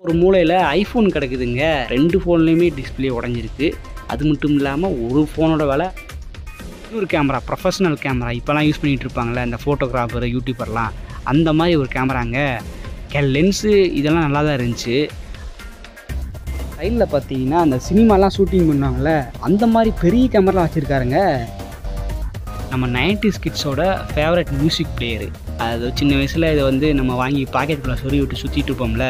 ஒரு மூலையில் iPhone கிடக்குதுங்க. 2 ஃபோன்லேயுமே display உடஞ்சிருக்கு. அது மட்டும் இல்லாமல் ஒரு ஃபோனோட விலை இன்னொரு கேமரா, ப்ரொஃபஷனல் கேமரா இப்போலாம் யூஸ் பண்ணிகிட்டு இருப்பாங்களே இந்த ஃபோட்டோகிராஃபர் யூடியூபர்லாம், அந்த மாதிரி ஒரு கேமராங்க. லென்ஸு இதெல்லாம் நல்லா தான் இருந்துச்சு. சைடில் பார்த்தீங்கன்னா அந்த சினிமாலாம் ஷூட்டிங் பண்ணுவாங்கள்ல அந்த மாதிரி பெரிய கேமராலாம் வச்சுருக்காருங்க. நம்ம 90s கிட்ஸோட ஃபேவரட் மியூசிக் பிளேயரு. அது சின்ன வயசில் இதை வந்து நம்ம வாங்கி பாக்கெட்டுக்குள்ளே சொறி விட்டு சுற்றிட்டு இருப்போம்ல.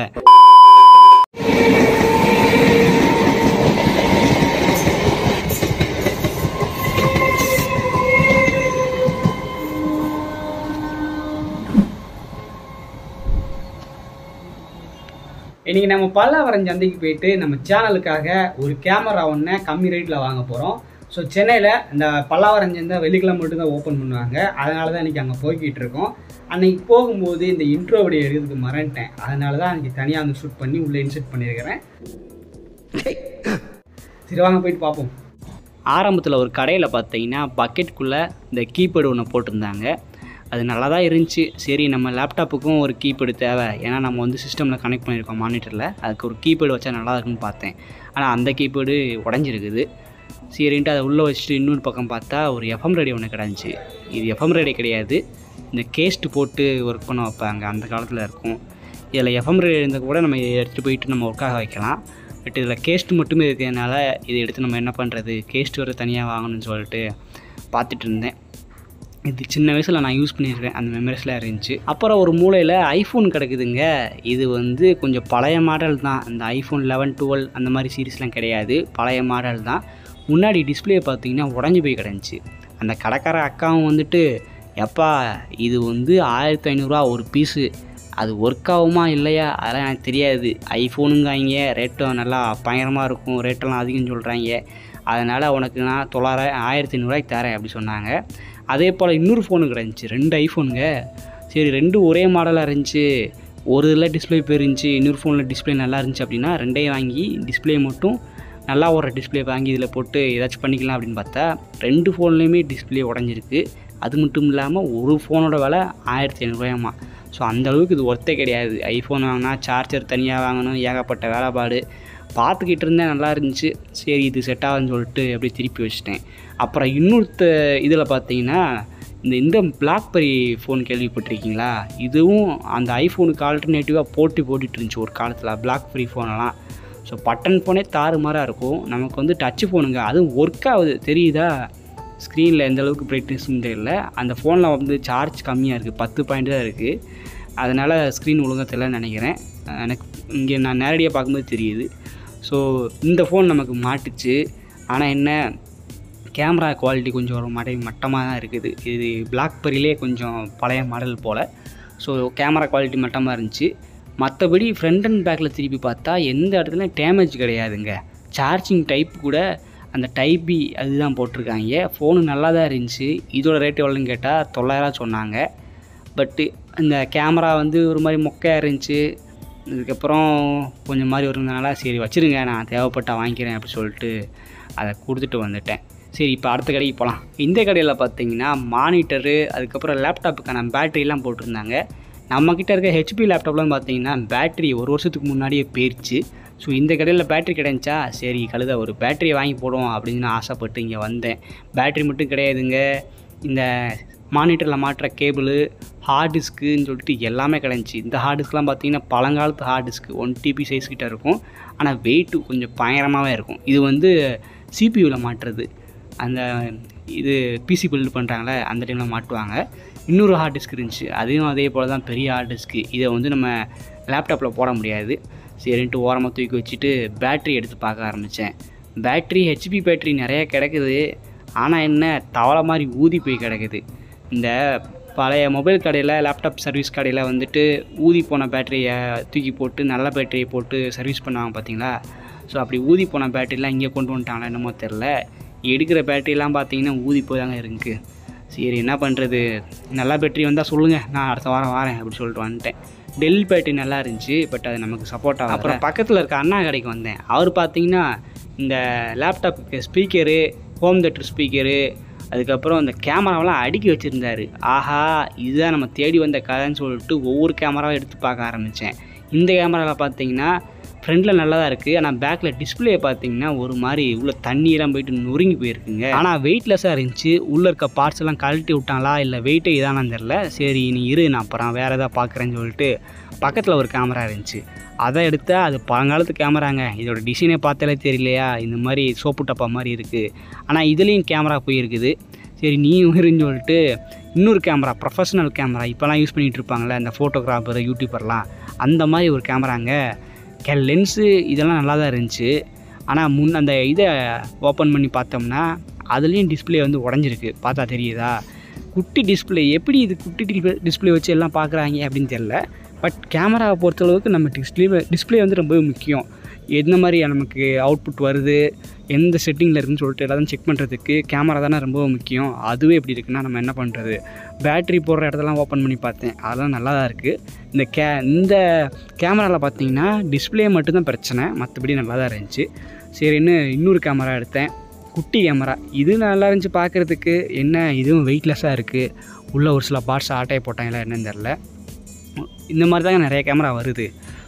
இன்றைக்கி நம்ம பல்லாவரம் சந்தைக்கு போயிட்டு நம்ம சேனலுக்காக ஒரு கேமரா ஒன்று கம்மி ரேட்டில் வாங்க போகிறோம். ஸோ சென்னையில் இந்த பல்லாவரம் சந்தை வெள்ளிக்கிழமை மட்டும்தான் ஓப்பன் பண்ணுவாங்க. அதனால தான் இன்றைக்கி அங்கே போய்கிட்டு இருக்கோம். அன்றைக்கி போகும்போது இந்த இன்ட்ரோ வீடியோ எடுக்கிறதுக்கு மறந்துட்டேன். அதனால தான் அன்றைக்கி தனியாக வந்து ஷூட் பண்ணி உள்ளே இன்செர்ட் பண்ணியிருக்கிறேன். சரி வாங்க போயிட்டு பார்ப்போம். ஆரம்பத்தில் ஒரு கடையில் பார்த்தீங்கன்னா பக்கெட்டுக்குள்ளே இந்த கீபேடு ஒன்று போட்டிருந்தாங்க. அது நல்லா தான் இருந்துச்சு. சரி நம்ம லேப்டாப்புக்கும் ஒரு கீபேடு தேவை, ஏன்னா நம்ம வந்து சிஸ்டமில் கனெக்ட் பண்ணியிருக்கோம் மானிட்டரில். அதுக்கு ஒரு கீபேடு வச்சா நல்லா இருக்குன்னு பார்த்தேன். ஆனால் அந்த கீபேடு உடஞ்சிருக்குது. சரின்ட்டு அதை உள்ளே வச்சுட்டு இன்னொரு பக்கம் பார்த்தா ஒரு எஃப்எம் ரேடியோ ஒன்று கிடந்துச்சு. இது எஃப்எம் ரேடியோ கிடையாது, இந்த கேஸ்ட்டு போட்டு ஒர்க் பண்ண வைப்பாங்க, அந்த காலத்தில் இருக்கும். இதில் எஃப்எம் ரேடியோ இருந்தால் கூட நம்ம எடுத்துகிட்டு போயிட்டு நம்ம ஒர்க்காக வைக்கலாம். பட் இதில் கேஸ்ட்டு மட்டுமே இருக்கிறதுனால இதை எடுத்து நம்ம என்ன பண்ணுறது, கேஸ்ட்டு வர தனியாக வாங்கணும்னு சொல்லிட்டு பார்த்துட்டு இருந்தேன். இது சின்ன வயசில் நான் யூஸ் பண்ணியிருக்கேன், அந்த மெமரிஸ்லாம் இருந்துச்சு. அப்புறம் ஒரு மூலையில் ஐஃபோன் கிடக்குதுங்க. இது வந்து கொஞ்சம் பழைய மாடல் தான். இந்த ஐஃபோன் 11, 12 அந்த மாதிரி சீரீஸ்லாம் கிடையாது, பழைய மாடல் தான். முன்னாடி டிஸ்பிளே பார்த்தீங்கன்னா உடஞ்சி போய் கிடந்துச்சு. அந்த கடைக்கார அக்காவும் வந்துட்டு, எப்பா இது வந்து 1500 ஒரு பீஸு, அது ஒர்க் ஆகுமா இல்லையா அதெல்லாம் எனக்கு தெரியாது, ஐஃபோனுங்காங்க ரேட்டும் நல்லா பயங்கரமாக இருக்கும், ரேட்டெல்லாம் அதிகம் சொல்கிறாங்க, அதனால் உனக்கு நான் 1500 தரேன் அப்படி சொன்னாங்க. அதே போல் இன்னொரு ஃபோனு கிடந்துச்சு, 2 ஐஃபோனுங்க. சரி 2 ஒரே மாடலாக இருந்துச்சு. ஒரு இதில் டிஸ்பிளே போயிருந்துச்சு, இன்னொரு ஃபோனில் டிஸ்பிளே நல்லா இருந்துச்சு அப்படின்னா 2ஐயும் வாங்கி டிஸ்பிளே மட்டும் நல்லா ஒரு டிஸ்பிளே வாங்கி இதில் போட்டு ஏதாச்சும் பண்ணிக்கலாம் அப்படின்னு பார்த்தா 2 ஃபோன்லேயுமே டிஸ்பிளே உடஞ்சிருக்கு. அது மட்டும் இல்லாமல் ஒரு ஃபோனோட விலை 1500. ஸோ அந்தளவுக்கு இது ஒர்த்தே கிடையாது. ஐஃபோன் வாங்கினா சார்ஜர் தனியாக வாங்கணும், ஏகப்பட்ட வேலைப்பாடு. பார்த்துக்கிட்டு இருந்தேன், நல்லா இருந்துச்சு. சரி இது செட் ஆகுதுன்னு சொல்லிட்டு அப்படியே திருப்பி வச்சுட்டேன். அப்புறம் இன்னொருத்த இதில் பார்த்தீங்கன்னா இந்த பிளாக்பெரி ஃபோன் கேள்விப்பட்டிருக்கீங்களா? இதுவும் அந்த ஐஃபோனுக்கு ஆல்டர்னேட்டிவாக போட்டுட்டு இருந்துச்சு ஒரு காலத்தில் பிளாக்பெரி ஃபோனெல்லாம். ஸோ பட்டன் ஃபோனே தாறுமாறாக இருக்கும். நமக்கு வந்து டச்சு ஃபோனுங்க, அதுவும் ஒர்க் ஆகுது தெரியுதா? ஸ்க்ரீனில் எந்தளவுக்கு பிரைட்னஸ்ன்னு தெரியல. அந்த ஃபோனில் வந்து சார்ஜ் கம்மியாக இருக்குது, 10 பாயிண்ட் தான் இருக்குது. அதனால் ஸ்க்ரீன் ஒழுங்காக தெரியலன்னு நினைக்கிறேன். எனக்கு இங்கே நான் நேரடியாக பார்க்கும்போது தெரியுது. ஸோ இந்த ஃபோன் நமக்கு மாட்டுச்சு. ஆனால் என்ன, கேமரா குவாலிட்டி கொஞ்சம் ஒரு மட்டமாக தான் இருக்குது. இது பிளாக்பெரியிலே கொஞ்சம் பழைய மாடல் போல். ஸோ கேமரா குவாலிட்டி மட்டமாக இருந்துச்சு. மற்றபடி ஃப்ரண்ட் அண்ட் பேக்கில் திருப்பி பார்த்தா எந்த இடத்துலையும் டேமேஜ் கிடையாதுங்க. சார்ஜிங் டைப் கூட அந்த டைப் பி அதுதான் போட்டிருக்காங்க. ஃபோனு நல்லா தான் இருந்துச்சு. இதோட ரேட் எவ்வளோன்னு கேட்டால் 900 சொன்னாங்க. பட்டு இந்த கேமரா வந்து ஒரு மாதிரி மொக்கையாக இருந்துச்சு. இதுக்கப்புறம் கொஞ்சம் மாதிரி வருதுனால சரி வச்சுருங்க, நான் தேவைப்பட்டால் வாங்கிக்கிறேன் அப்படி சொல்லிட்டு அதை கொடுத்துட்டு வந்துட்டேன். சரி இப்போ அடுத்த கடைக்கு போகலாம். இந்த கடையில் பார்த்தீங்கன்னா மானிட்டரு, அதுக்கப்புறம் லேப்டாப்புக்கான பேட்டரிலாம் போட்டிருந்தாங்க. நம்மக்கிட்ட இருக்க ஹெச்பி லேப்டாப்லாம் பார்த்தீங்கன்னா பேட்டரி 1 வருஷத்துக்கு முன்னாடியே போயிடுச்சு. ஸோ இந்த கடையில் பேட்டரி கிடைச்சா சரி கழுத ஒரு பேட்டரியை வாங்கி போடுவோம் அப்படின்னு ஆசைப்பட்டு இங்கே வந்தேன். பேட்டரி மட்டும் கிடையாதுங்க, இந்த மானிட்டரில் மாட்டுற கேபிள், ஹார்ட் டிஸ்க்குன்னு சொல்லிட்டு எல்லாமே கிடந்துச்சு. இந்த ஹார்ட் டிஸ்க்லாம் பார்த்தீங்கன்னா பழங்காலத்து ஹார்ட் டிஸ்க்கு 1 TB சைஸ் கிட்ட இருக்கும். ஆனால் வெயிட்டு கொஞ்சம் பயங்கரமாகவே இருக்கும். இது வந்து சிபியூவில் மாட்டுறது. அந்த இது பிசி பில்டு பண்ணுறாங்களே அந்த டைமில் மாட்டுவாங்க. இன்னொரு ஹார்ட் டிஸ்க் இருந்துச்சு, அதையும் அதே போல் தான் பெரிய ஹார்ட் டிஸ்க்கு. இதை வந்து நம்ம லேப்டாப்பில் போட முடியாது. சரின்ட்டு ஓரமாக தூக்கி வச்சுட்டு பேட்ரி எடுத்து பார்க்க ஆரம்பித்தேன். பேட்ரி ஹெச்பி பேட்ரி நிறையா கிடக்குது. ஆனால் என்ன தவளை மாதிரி ஊதி போய் கிடக்குது. இந்த பழைய மொபைல் கடையில், லேப்டாப் சர்வீஸ் கடையில் வந்துட்டு ஊதி போன பேட்டரியை தூக்கி போட்டு நல்ல பேட்டரியை போட்டு சர்வீஸ் பண்ணுவாங்க பார்த்தீங்களா? ஸோ அப்படி ஊதி போன பேட்டரிலாம் இங்கே கொண்டு வந்துட்டாங்களா என்னமோ தெரில. எடுக்கிற பேட்டரிலாம் பார்த்தீங்கன்னா ஊதி போய் தாங்க இருக்குது. சரி என்ன பண்ணுறது, நல்லா பேட்டரி வந்தால் சொல்லுங்கள், நான் அடுத்த வாரம் வரேன் அப்படி சொல்லிட்டு வந்துட்டேன். டெல் பேட்டரி நல்லா இருந்துச்சு, பட் அது நமக்கு சப்போர்ட் ஆகும். அப்புறம் பக்கத்தில் இருக்க அண்ணா கடைக்கு வந்தேன். அவர் பார்த்தீங்கன்னா இந்த லேப்டாப்புக்கு ஸ்பீக்கரு, ஹோம் தேட்டர் ஸ்பீக்கரு, அதுக்கப்புறம் அந்த கேமராவெல்லாம் அடுக்கி வச்சுருந்தார். ஆஹா இதுதான் நம்ம தேடி வந்த கதைன்னு சொல்லிட்டு ஒவ்வொரு கேமராவும் எடுத்து பார்க்க ஆரம்பித்தேன். இந்த கேமராவில் பார்த்தீங்கன்னா ஃப்ரண்ட்டில் நல்லா தான் இருக்குது. ஆனால் பேக்கில் டிஸ்பிளே பார்த்தீங்கன்னா ஒரு மாதிரி உள்ள தண்ணியெல்லாம் போயிட்டு நொறுங்கி போயிருக்குங்க. ஆனால் வெயிட்லெஸ்ஸாக இருந்துச்சு. உள்ளே இருக்க பார்ட்ஸ் எல்லாம் கழட்டி விட்டாங்களா இல்லை வெயிட்டே இதானான்னு தெரில. சரி நீ இரு, நான் அப்புறம் வேறு எதாவது பார்க்குறேன்னு சொல்லிட்டு பக்கத்தில் ஒரு கேமரா இருந்துச்சு, அதை எடுத்தால் அது பழங்காலத்து கேமராங்க. இதோட டிசைனே பார்த்தாலே தெரியலையா, இந்த மாதிரி சோப்பு டப்பா மாதிரி இருக்குது. ஆனால் இதுலேயும் கேமரா போயிருக்குது. சரி நீயும் இருன்னு சொல்லிட்டு இன்னொரு கேமரா, ப்ரொஃபஷனல் கேமரா இப்போலாம் யூஸ் பண்ணிகிட்டு இருப்பாங்களே இந்த ஃபோட்டோகிராஃபர் யூடியூபர்லாம், அந்த மாதிரி ஒரு கேமராங்க. லென்ஸு இதெல்லாம் நல்லா தான் இருந்துச்சு. ஆனால் அந்த இதை ஓப்பன் பண்ணி பார்த்தோம்னா அதுலேயும் டிஸ்பிளே வந்து உடஞ்சிருக்கு. பார்த்தா தெரியுதா, குட்டி டிஸ்பிளே. எப்படி இது குட்டி டிஸ்பிளே வச்சு எல்லாம் பார்க்குறாங்க அப்படின்னு தெரில. பட் கேமராவை பொறுத்தளவுக்கு நம்ம டிஸ்பிளே வந்து ரொம்பவே முக்கியம். எந்த மாதிரி நமக்கு அவுட்புட் வருது, எந்த செட்டிங்கில் இருக்குதுன்னு சொல்லிட்டு எல்லாத்தையும் செக் பண்ணுறதுக்கு கேமரா தானே ரொம்ப முக்கியம். அதுவே எப்படி இருக்குன்னா நம்ம என்ன பண்ணுறது, பேட்ரி போடுற இடத்தெல்லாம் ஓப்பன் பண்ணி பார்த்தேன், அதெல்லாம் நல்லா தான் இருக்குது. இந்த கேமராவில் பார்த்தீங்கன்னா டிஸ்பிளே மட்டும்தான் பிரச்சனை, மற்றபடி நல்லா தான் இருந்துச்சு. சரின்னு இன்னொரு கேமரா எடுத்தேன், குட்டி கேமரா. இது நல்லா இருந்துச்சு பார்க்குறதுக்கு. என்ன இதுவும் வெயிட்லெஸ்ஸாக இருக்குது. உள்ளே ஒரு சில பார்ட்ஸ் ஆட்டையை போட்டாங்களா என்னன்னு தெரில. இந்த மாதிரி தாங்க நிறைய கேமரா வருது.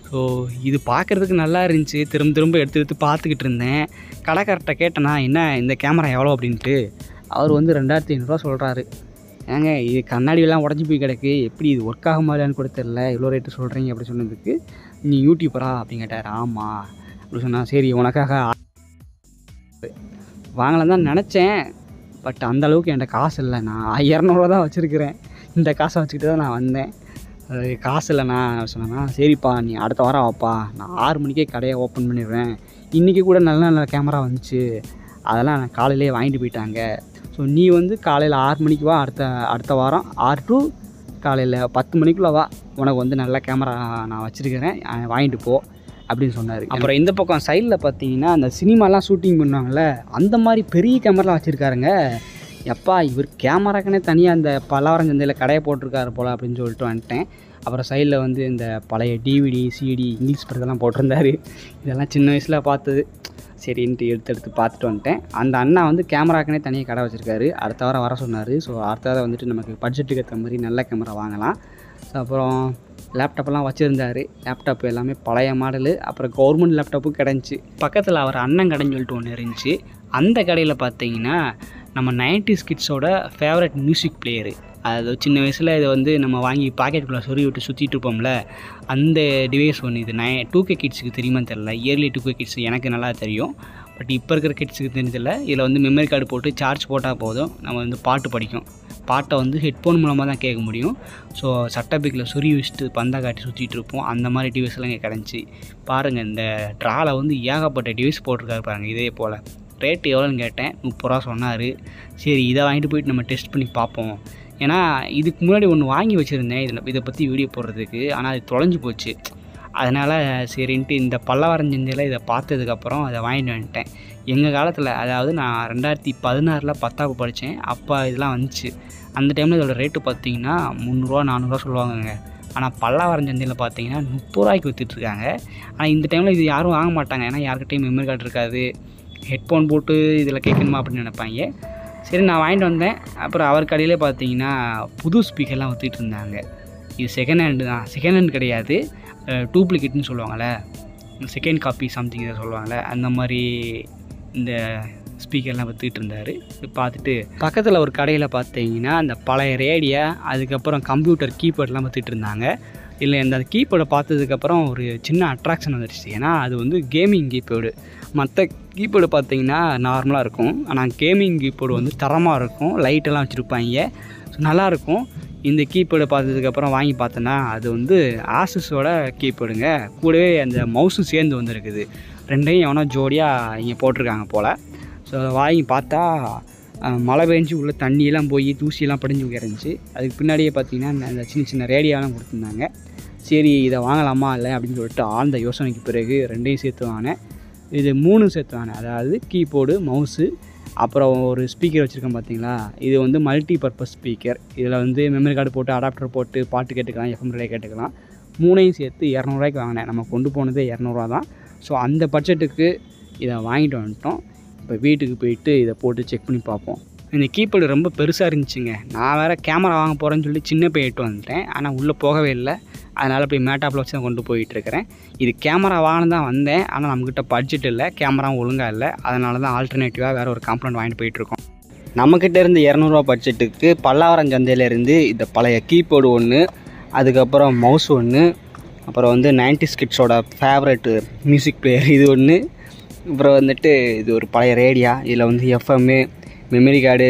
ஸோ இது பார்க்குறதுக்கு நல்லா இருந்துச்சு. திரும்ப எடுத்து பார்த்துக்கிட்டு இருந்தேன். கடைக்கார்ட்ட கேட்டேன்னா என்ன இந்த கேமரா எவ்வளோ அப்படின்ட்டு. அவர் வந்து 2500 சொல்கிறாரு. ஏங்க இது கண்ணாடியெல்லாம் உடஞ்சி போய் கிடக்கு, எப்படி இது ஒர்க் ஆக மாதிரியான்னு கூட தெரில, இவ்வளோ ரேட்டு சொல்கிறீங்க அப்படி சொன்னதுக்கு, நீ யூடியூபரா அப்படின்னு கேட்டார். ஆமாம் அப்படி சொன்னால், சரி உனக்காக வாங்கலாம் தான் நினச்சேன், பட் அந்தளவுக்கு என்கிட்ட காசு இல்லை, நான் 200 தான் வச்சுருக்கிறேன், இந்த காசை வச்சுக்கிட்டு தான் நான் வந்தேன், காசு இல்லைண்ணா சொன்னேன்னா, சரிப்பா நீ அடுத்த வாரம் வாப்பா, நான் 6 மணிக்கே கடையை ஓப்பன் பண்ணிடுவேன், இன்றைக்கி கூட நல்ல நல்ல கேமரா வந்துச்சு, அதெல்லாம் நான் காலையிலே வாங்கிட்டு போயிட்டாங்க. ஸோ நீ வந்து காலையில் 6 மணிக்கு வா, அடுத்த வாரம் 6 to காலையில் 10 மணிக்குள்ளே வா, உனக்கு வந்து நல்ல கேமரா நான் வச்சுருக்கிறேன், வாங்கிட்டு போ அப்படின்னு சொன்னார். அப்புறம் இந்த பக்கம் சைடில் பார்த்தீங்கன்னா அந்த சினிமாலாம் ஷூட்டிங் பண்ணுவாங்கள்ல, அந்த மாதிரி பெரிய கேமராலாம் வச்சுருக்காருங்க. எப்பா இவர் கேமராக்குன்னே தனியாக அந்த பலவரம் சந்தையில் கடையை போட்டிருக்காரு போல் அப்படின்னு சொல்லிட்டு வந்துட்டேன். அப்புறம் சைடில் வந்து இந்த பழைய டிவிடி சிடி இங்கிலீஷ் படத்தெல்லாம் போட்டிருந்தார். இதெல்லாம் சின்ன வயசில் பார்த்தது, சரின்ட்டு எடுத்து பார்த்துட்டு வந்துட்டேன். அந்த அண்ணா வந்து கேமராக்குனே தனியாக கடை வச்சுருக்காரு, அடுத்த வாரம் வர சொன்னார். ஸோ அடுத்த வாரம் வந்துட்டு நமக்கு பட்ஜெட்டுக்கு ஏற்ற மாதிரி நல்ல கேமரா வாங்கலாம். ஸோ அப்புறம் லேப்டாப்லாம் வச்சுருந்தார். லேப்டாப் எல்லாமே பழைய மாடலு. அப்புறம் கவர்மெண்ட் லேப்டாப்பும் கிடஞ்சி. பக்கத்தில் அவர் அண்ணன் கடைன்னு சொல்லிட்டு ஒன்று இருந்துச்சு. அந்த கடையில் பார்த்தீங்கன்னா நம்ம 90s கிட்ஸோட ஃபேவரட் மியூசிக் பிளேயரு, அது சின்ன வயசில் இதை வந்து நம்ம வாங்கி பாக்கெட்டுக்குள்ளே சொறி விட்டு சுற்றிட்டு இருப்போம்ல, அந்த டிவைஸ் ஒன்று. இது 2K கிட்ஸுக்கு தெரியுமான்னு தெரில, இயர்லி 2K கிட்ஸ் எனக்கு நல்லா தெரியும், பட் இப்போ இருக்கிற கிட்ஸுக்கு தெரிஞ்சதில்ல. இதில் வந்து மெமரி கார்டு போட்டு சார்ஜ் போட்டால் போதும், நம்ம வந்து பாட்டு படிக்கும். பாட்டை வந்து ஹெட்ஃபோன் மூலமாக தான் கேட்க முடியும். ஸோ சட்டப்பிக்கில் சொறி வச்சுட்டு பந்தா காட்டி சுற்றிட்டு இருப்போம். அந்த மாதிரி டிவைஸ்லாம் இங்கே கிடஞ்சி. பாருங்கள், இந்த ட்ராவில் வந்து ஏகப்பட்ட டிவைஸ் போட்டிருக்காரு பாருங்கள். இதே போல் ரேட்டு எவ்வளோன்னு கேட்டேன், 30 ரூபா சொன்னார். சரி இதை வாங்கிட்டு போயிட்டு நம்ம டெஸ்ட் பண்ணி பார்ப்போம். ஏன்னா இதுக்கு முன்னாடி ஒன்று வாங்கி வச்சுருந்தேன் இதை பற்றி வீடியோ போடுறதுக்கு, ஆனால் அது தொலைஞ்சு போச்சு. அதனால் சரின்ட்டு இந்த பல்லவரம் சந்தையில் இதை பார்த்ததுக்கப்புறம் அதை வாங்கிட்டு வந்துட்டேன். எங்கள் காலத்தில், அதாவது நான் 2016 10ஆவது படித்தேன், அப்போ இதெல்லாம் வந்துச்சு. அந்த டைமில் இதோட ரேட்டு பார்த்திங்கன்னா 300 400 சொல்லுவாங்கங்க. ஆனால் பல்லவரம் சந்தையில் பார்த்தீங்கன்னா 30 ரூபாய்க்கு விற்றுட்ருக்காங்க. ஆனால் இந்த டைமில் இது யாரும் வாங்க மாட்டாங்க, ஏன்னா யாருக்கிட்டையும் மெமரி கார்டு இருக்காது, ஹெட்ஃபோன் போட்டு இதில் கேட்கணுமா அப்படின்னு நினைப்பாங்க. சரி நான் வாங்கிட்டு வந்தேன். அப்புறம் அவர் கடையிலே பார்த்தீங்கன்னா புது ஸ்பீக்கர்லாம் விற்றுட்டு இருந்தாங்க. இது செகண்ட் ஹேண்டு தான், செகண்ட் ஹேண்ட் கிடையாது, டூப்ளிகேட்னு சொல்லுவாங்கள்ல, செகண்ட் காப்பி சம்திங் இதை சொல்லுவாங்கள்ல, அந்த மாதிரி இந்த ஸ்பீக்கர்லாம் விற்றுட்டு இருந்தார். பார்த்துட்டு பக்கத்தில் ஒரு கடையில் பார்த்தீங்கன்னா அந்த பழைய ரேடியா, அதுக்கப்புறம் கம்ப்யூட்டர் கீபோர்ட்லாம் விற்றுட்டு இருந்தாங்க. இல்லை இந்த கீபோர்டை பார்த்ததுக்கப்புறம் ஒரு சின்ன அட்ராக்ஷன் வந்துடுச்சு. ஏன்னா அது வந்து கேமிங் கீபோர்டு. மற்ற கீபோர்டு பார்த்தீங்கன்னா நார்மலாக இருக்கும், ஆனால் கேமிங் கீபோர்டு வந்து தரமாக இருக்கும், லைட்டெல்லாம் வச்சுருப்பாங்க, ஸோ நல்லாயிருக்கும். இந்த கீபோர்டை பார்த்ததுக்கப்புறம் வாங்கி பார்த்தோன்னா அது வந்து ஆசஸோட கீபோர்டுங்க, கூடவே அந்த மவுஸும் சேர்ந்து வந்துருக்குது. ரெண்டையும் எவனோ ஜோடியாக இங்கே போட்டிருக்காங்க போல். ஸோ அதை வாங்கி பார்த்தா மழை பெஞ்சு உள்ள தண்ணியெல்லாம் போய் தூசியெல்லாம் படிஞ்சு கிடந்துச்சு. அதுக்கு பின்னாடியே பார்த்திங்கன்னா அந்த சின்ன சின்ன ரேடியோலாம் கொடுத்துருந்தாங்க. சரி இதை வாங்கலாமா இல்லை அப்படின்னு சொல்லிட்டு ஆழ்ந்த யோசனைக்கு பிறகு ரெண்டையும் சேர்த்து வாங்கினேன். இது 3 சேர்த்து வாங்கினேன். அதாவது கீபோர்டு, மவுஸு, அப்புறம் ஒரு ஸ்பீக்கர் வச்சுருக்கேன் பார்த்தீங்களா, இது வந்து மல்டி பர்பஸ் ஸ்பீக்கர். இதில் வந்து மெமரி கார்டு போட்டு அடாப்டர் போட்டு பாட்டு கேட்டுக்கலாம், எஃப்எம் ரேடியோ கேட்டுக்கலாம். 3ஐயும் சேர்த்து 200 ரூபாய்க்கு வாங்கினேன். நம்ம கொண்டு போனதே 200 ரூபா தான். ஸோ அந்த பட்ஜெட்டுக்கு இதை வாங்கிட்டு வந்துட்டோம். இப்போ வீட்டுக்கு போயிட்டு இதை போட்டு செக் பண்ணி பார்ப்போம். இந்த கீபோர்டு ரொம்ப பெருசாக இருந்துச்சுங்க. நான் வேறு கேமரா வாங்க போகிறேன்னு சொல்லி சின்ன பையன் வந்துட்டேன், ஆனால் உள்ளே போகவே இல்லை. அதனால் இப்படி மேட்டாப்பில் வச்சு தான் கொண்டு போயிட்டுருக்கிறேன். இது கேமரா வாங்கணும் தான் வந்தேன், ஆனால் நம்மக்கிட்ட பட்ஜெட் இல்லை, கேமராவும் ஒழுங்காக இல்லை. அதனால தான் ஆல்டர்னேட்டிவாக வேறு ஒரு காம்பனண்ட் வாங்கிட்டு போயிட்டுருக்கோம். நம்மக்கிட்ட இருந்து 200 பட்ஜெட்டுக்கு பல்லாவரம் சந்தையிலேருந்து இந்த பழைய கீபோர்டு ஒன்று, அதுக்கப்புறம் மவுஸ் ஒன்று, அப்புறம் வந்து 90s கிட்ஸோட ஃபேவரட் மியூசிக் பிளேயர் இது ஒன்று, அப்புறம் வந்துட்டு இது ஒரு பழைய ரேடியா, இதில் வந்து எஃப்எம்மு, மெமரி கார்டு,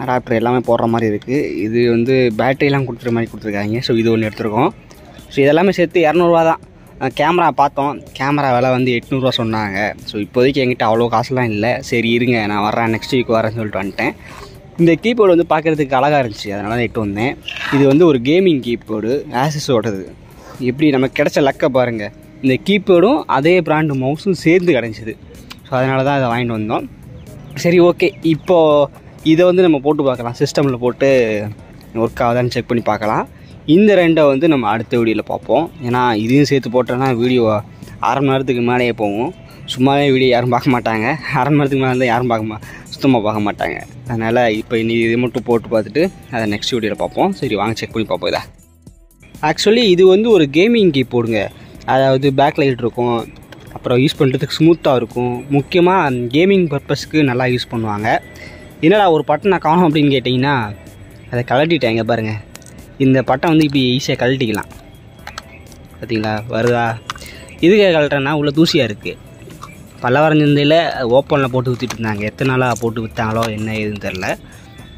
அடாப்டர் எல்லாமே போடுற மாதிரி இருக்குது. இது வந்து பேட்டரிலாம் கொடுத்துற மாதிரி கொடுத்துருக்காங்க. ஸோ இது ஒன்று எடுத்துருக்கோம். ஸோ இதெல்லாமே சேர்த்து 200 தான். கேமரா பார்த்தோம், கேமரா விலை வந்து 800 சொன்னாங்க. ஸோ இப்போதைக்கு என்கிட்ட அவ்வளோ காசுலாம் இல்லை. சரி இருங்க நான் வர்றேன், நெக்ஸ்ட் வீக் வரேன்னு சொல்லிட்டு வந்துட்டேன். இந்த கீபோர்டு வந்து பார்க்குறதுக்கு அழகாக இருந்துச்சு, அதனால தான் எட்டு வந்தேன். இது வந்து ஒரு கேமிங் கீபோர்டு, ஆசஸோடது. எப்படி நமக்கு கிடைச்ச லக்கை பாருங்கள், இந்த கீபோர்டும் அதே பிராண்டு மவுஸும் சேர்ந்து கிடச்சிது. ஸோ அதனால தான் அதை வாங்கிட்டு வந்தோம். சரி ஓகே, இப்போது இதை வந்து நம்ம போட்டு பார்க்கலாம், சிஸ்டமில் போட்டு ஒர்க் ஆகுதான்னு செக் பண்ணி பார்க்கலாம். இந்த ரெண்டை வந்து நம்ம அடுத்த வீடியோவில் பார்ப்போம். ஏன்னா இதையும் சேர்த்து போட்டோன்னா வீடியோ 1/2 மணி நேரத்துக்கு மேலேயே போகும். சும்மாவே வீடியோ யாரும் பார்க்க மாட்டாங்க, 1/2 மணி நேரத்துக்கு மேலே தான் யாரும் சுத்தமாக பார்க்க மாட்டாங்க. அதனால் இப்போ இன்னைக்கு இதை மட்டும் போட்டு பார்த்துட்டு அதை நெக்ஸ்ட் வீடியோவில் பார்ப்போம். சரி வாங்க செக் பண்ணி பார்ப்போம். இதை ஆக்சுவலி இது வந்து ஒரு கேமிங் கீபோர்டுங்க. அதாவது பேக் லைட் இருக்கும், அப்புறம் யூஸ் பண்ணுறதுக்கு ஸ்மூத்தாக இருக்கும். முக்கியமாக கேமிங் பர்பஸ்க்கு நல்லா யூஸ் பண்ணுவாங்க. என்னடா ஒரு பட்டன் நான் காணும் அப்படின்னு கேட்டிங்கன்னா, அதை கழட்டிட்டேன். இங்கே பாருங்கள், இந்த பட்டன் வந்து இப்படி ஈஸியாக கழட்டிக்கலாம். பார்த்தீங்களா வருதா? இதுக்கு கழட்டுறேன்னா உள்ள தூசியாக இருக்குது. பல்லவரம் சந்தையில் ஓப்பனில் போட்டு விற்றுட்டு இருந்தாங்க, எத்தனை நாளாக போட்டு விற்றாங்களோ என்ன ஏதுன்னு தெரில.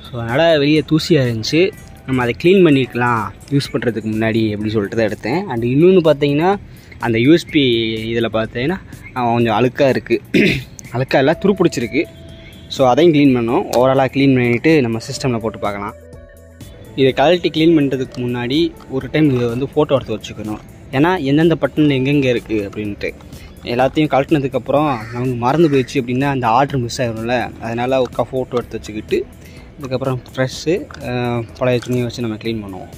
ஸோ அதனால் வெளியே தூசியாக இருந்துச்சு, நம்ம அதை க்ளீன் பண்ணிக்கலாம் யூஸ் பண்ணுறதுக்கு முன்னாடி அப்படின்னு சொல்லிட்டு தான் எடுத்தேன். அண்ட் இன்னொன்று பார்த்தீங்கன்னா, அந்த யூஎஸ்பி இதில் பார்த்தீங்கன்னா கொஞ்சம் அழுக்காக இருக்குது, அழுக்காக இல்லை துருப்பிடிச்சிருக்கு. ஸோ அதையும் க்ளீன் பண்ணோம். ஓவராலாக க்ளீன் பண்ணிவிட்டு நம்ம சிஸ்டமில் போட்டு பார்க்கலாம். இதை கழட்டி க்ளீன் பண்ணுறதுக்கு முன்னாடி ஒரு டைம் இதை வந்து ஃபோட்டோ எடுத்து வச்சுக்கணும். ஏன்னா எந்தெந்த பட்டன் எங்கெங்கே இருக்குது அப்படின்ட்டு எல்லாத்தையும் கழட்டினதுக்கப்புறம் நமக்கு மறந்து போயிடுச்சு அப்படின்னா அந்த ஆர்டர் மிஸ் ஆகிடும்ல. அதனால் ஒரு ஃபோட்டோ எடுத்து வச்சுக்கிட்டு அதுக்கப்புறம் ஃப்ரெஷ்ஷு பழைய துணியை வச்சு நம்ம க்ளீன் பண்ணுவோம்.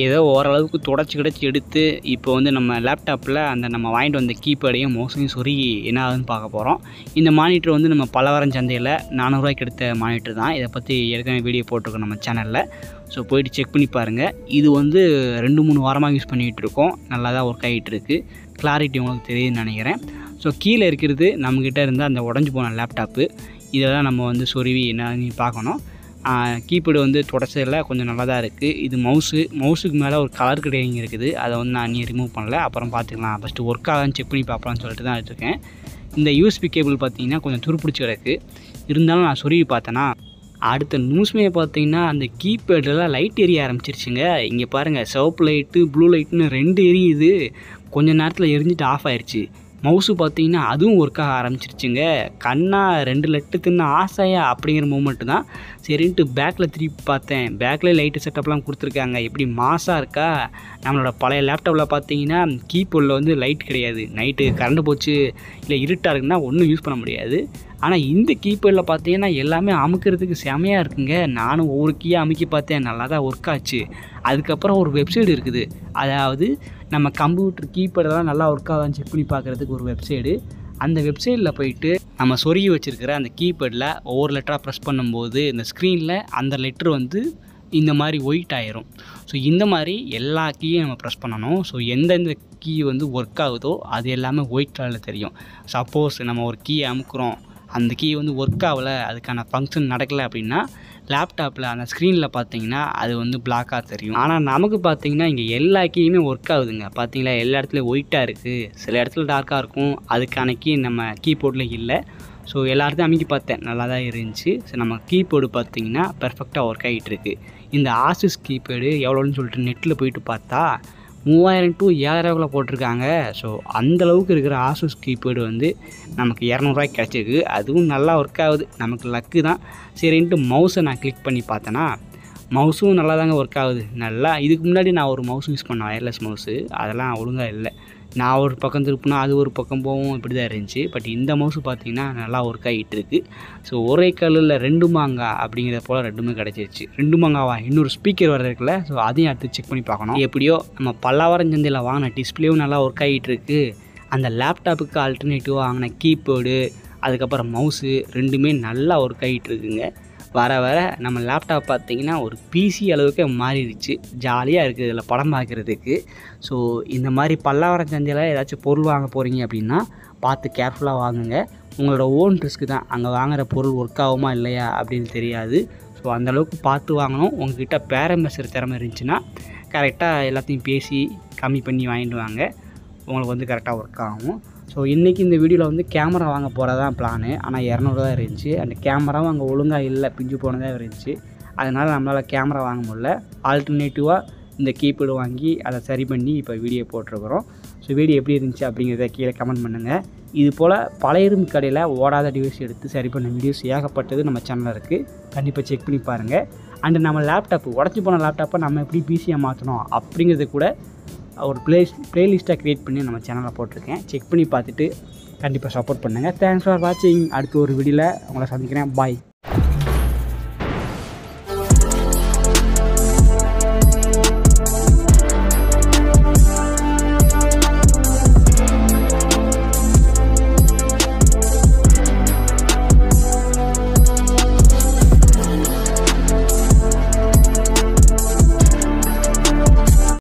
ஏதோ ஓரளவுக்கு தொடச்சி கிடச்சி எடுத்து இப்போ வந்து நம்ம லேப்டாப்பில் அந்த நம்ம வாங்கிட்டு வந்த கீபேடையும் மோஸ்ட்லியும் சொருகி என்ன ஆகுதுன்னு பார்க்க போகிறோம். இந்த மானிட்டர் வந்து நம்ம பல்லவரம் சந்தையில் 400 ரூபாய்க்கு எடுத்த மானிட்டர் தான். இதை பற்றி ஏற்கனவே வீடியோ போட்டிருக்கோம் நம்ம சேனலில். ஸோ போய்ட்டு செக் பண்ணி பாருங்கள். இது வந்து 2-3 வாரமாக யூஸ் பண்ணிகிட்டு இருக்கோம், நல்லா தான் ஒர்க் ஆகிட்டு இருக்குது. கிளாரிட்டி உங்களுக்கு தெரியுதுன்னு நினைக்கிறேன். ஸோ கீழே இருக்கிறது நம்மக்கிட்ட இருந்தால் அந்த உடஞ்சி போன லேப்டாப்பு, இதெல்லாம் நம்ம வந்து சொருவி என்னன்னு பார்க்கணும். கீபோர்டு வந்து தொடச்சதில் கொஞ்சம் நல்லா தான் இருக்குது. இது மவுஸுக்கு மேலே ஒரு கலர் கிரேடிங் இருக்குது, அதை வந்து நான் நீ ரிமூவ் பண்ணல, அப்புறம் பார்த்துக்கலாம். ஃபஸ்ட்டு ஒர்க் ஆகான்னு செக் பண்ணி பார்ப்பலான்னு சொல்லிட்டு தான் எடுத்துருக்கேன். இந்த யூஎஸ்பி கேபிள் பார்த்திங்கன்னா கொஞ்சம் துருப்பிடிச்சி கிடக்கு, இருந்தாலும் நான் சொருவி பார்த்தேன்னா அடுத்த நியூஸ்மே பார்த்தீங்கன்னா அந்த கீபேடெல்லாம் லைட் எரிய ஆரம்பிச்சிருச்சுங்க. இங்கே பாருங்கள், சிவப்பு லைட்டு ப்ளூ லைட்டுன்னு 2 எரியுது. கொஞ்சம் நேரத்தில் எரிஞ்சிட்டு ஆஃப் ஆயிடுச்சு. மவுஸு பார்த்தீங்கன்னா அதுவும் ஒர்க் ஆக ஆரம்பிச்சிருச்சுங்க. கண்ணா 2 லட்டு தின்னு ஆசையா அப்படிங்கிற மூமெண்ட்டு தான். சரின்ட்டு பேக்கில் திருப்பி பார்த்தேன், பேக்கில் லைட்டு செட்டப்லாம் கொடுத்துருக்காங்க. எப்படி மாசாக இருக்கா. நம்மளோட பழைய லேப்டாப்பில் பார்த்தீங்கன்னா கீபோர்டில் வந்து லைட் கிடையாது, நைட்டு கரண்ட் போச்சு இல்லை இருட்டாக இருக்குன்னா ஒன்றும் யூஸ் பண்ண முடியாது. ஆனால் இந்த கீபோர்டில் பார்த்தீங்கன்னா எல்லாமே அமுக்கிறதுக்கு செமையாக இருக்குங்க. நானும் ஒவ்வொரு கீயாக அமுக்கி பார்த்தேன், நல்லா தான் ஒர்க் ஆச்சு. அதுக்கப்புறம் ஒரு வெப்சைட் இருக்குது, அதாவது நம்ம கம்ப்யூட்டர் கீபோர்டெல்லாம் நல்லா ஒர்க் ஆகான்னு செக் பண்ணி பார்க்குறதுக்கு ஒரு வெப்சைடு. அந்த வெப்சைட்டில் போயிட்டு நம்ம சொருகி வச்சுருக்கிற அந்த கீபோர்டில் ஒவ்வொரு லெட்டராக ப்ரெஸ் பண்ணும்போது இந்த ஸ்க்ரீனில் அந்த லெட்ரு வந்து இந்த மாதிரி ஒயிட் ஆயிரும். ஸோ இந்த மாதிரி எல்லா கீயும் நம்ம ப்ரெஸ் பண்ணணும். ஸோ எந்தெந்த கீ வந்து ஒர்க் ஆகுதோ அது எல்லாமே ஒயிட் கலரில் தெரியும். சப்போஸ் நம்ம ஒரு கீயை அமுக்குறோம், அந்த கீ வந்து ஒர்க் ஆகலை, அதுக்கான ஃபங்க்ஷன் நடக்கலை அப்படின்னா லேப்டாப்பில் அந்த ஸ்க்ரீனில் பார்த்தீங்கன்னா அது வந்து பிளாக்காக தெரியும். ஆனால் நமக்கு பார்த்தீங்கன்னா இங்கே எல்லா கீயுமே ஒர்க் ஆகுதுங்க. பார்த்தீங்களா, எல்லா இடத்துலையும் ஒயிட்டாக இருக்குது, சில இடத்துல டார்க்காக இருக்கும். அதுக்கான கீ நம்ம கீபோர்டில் இல்லை. ஸோ எல்லாத்தையும் அமைக்கி பார்த்தேன், நல்லா தான் இருந்துச்சு. ஸோ நம்ம கீபோர்டு பார்த்தீங்கன்னா பெர்ஃபெக்டாக ஒர்க் ஆகிட்டு இருக்குது. இந்த ஆசஸ் கீபோர்டு எவ்வளோன்னு சொல்லிட்டு நெட்டில் போயிட்டு பார்த்தா 3000 to 7000 போட்டிருக்காங்க. ஸோ அந்தளவுக்கு இருக்கிற ஆசஸ் கீபோர்டு வந்து நமக்கு 200 ரூபாய்க்கு கிடச்சிருக்கு. அதுவும் நல்லா ஒர்க் ஆகுது, நமக்கு லக்கு தான். சரின்ட்டு மவுஸை நான் கிளிக் பண்ணி பார்த்தேன்னா மவுஸும் நல்லா தாங்க ஒர்க் ஆகுது. நல்லா இதுக்கு முன்னாடி நான் ஒரு மவுஸ் யூஸ் பண்ணேன், வயர்லெஸ் மவுஸு, அதெல்லாம் ஒழுங்காக இல்லை. நான் ஒரு பக்கம் திருப்பினா அது ஒரு பக்கம் போகும், இப்படி தான் இருந்துச்சு. பட் இந்த மவுஸு பார்த்திங்கன்னா நல்லா ஒர்க் ஆகிட்டு இருக்குது. ஸோ ஒரே கல்லில் 2 மாங்காய் அப்படிங்கிறத போல் 2மே கிடச்சிருச்சு. 2 மாங்காவா, இன்னொரு ஸ்பீக்கர் வர இருக்குல்ல. ஸோ அதையும் அடுத்து செக் பண்ணி பார்க்கணும். எப்படியோ நம்ம பல்லாவரம் சந்தையில் வாங்கின டிஸ்பிளேவும் நல்லா ஒர்க் ஆகிட்டு இருக்குது. அந்த லேப்டாப்புக்கு ஆல்டர்னேட்டிவாக வாங்கின கீபோர்டு அதுக்கப்புறம் மவுஸு 2மே நல்லா ஒர்க் ஆகிட்டு இருக்குங்க. வர வர நம்ம லேப்டாப் பார்த்திங்கன்னா ஒரு பிசி அளவுக்கு மாறிடுச்சு. ஜாலியாக இருக்குது இதில் படம் பார்க்குறதுக்கு. ஸோ இந்த மாதிரி பல்லாவரம் சந்தையில் ஏதாச்சும் பொருள் வாங்க போகிறீங்க அப்படின்னா பார்த்து கேர்ஃபுல்லாக வாங்குங்க. உங்களோட ஓன் ரிஸ்க்கு தான். அங்கே வாங்குகிற பொருள் ஒர்க் ஆகுமா இல்லையா அப்படின்னு தெரியாது. ஸோ அந்தளவுக்கு பார்த்து வாங்கணும். உங்கள்கிட்ட பேரம் பேசுகிற திறமை இருந்துச்சுன்னா கரெக்டாக எல்லாத்தையும் பேசி கம்மி பண்ணி வாங்கிட்டு வாங்க. உங்களுக்கு வந்து கரெக்டாக ஒர்க் ஆகும். ஸோ இன்றைக்கி இந்த வீடியோவில் கேமரா வாங்க போகிறதான் பிளானு. ஆனால் 200 தான் இருந்துச்சு. அந்த கேமராவும் அங்கே ஒழுங்காக இல்லை, பிஞ்சு போனதாக இருந்துச்சு. அதனால் நம்மளால் கேமரா வாங்க முடியல. ஆல்டர்னேட்டிவாக இந்த கீபேடு வாங்கி அதை சரி பண்ணி இப்போ வீடியோ போட்டிருக்கிறோம். ஸோ வீடியோ எப்படி இருந்துச்சு அப்படிங்கிறத கீழே கமெண்ட் பண்ணுங்கள். இது போல் பழைய இரும்பு கடையில் ஓடாத டிவைஸ் எடுத்து சரி பண்ண வீடியோஸ் ஏகப்பட்டது நம்ம சேனலில் இருக்குது. கண்டிப்பாக செக் பண்ணி பாருங்கள். அண்டு நம்ம லேப்டாப்பு உடச்சி போன லேப்டாப்பை நம்ம எப்படி பிசியாக மாற்றணும் அப்படிங்கிறது கூட ஒரு ப்ளேலிஸ்ட்டாக க்ரியேட் பண்ணி நம்ம சேனலில் போட்டிருக்கேன். செக் பண்ணி பார்த்துட்டு கண்டிப்பாக சப்போர்ட் பண்ணுங்கள். தேங்க்ஸ் ஃபார் வாட்சிங். அடுத்த ஒரு வீடியோவில் உங்களை சந்திக்கிறேன். பாய்.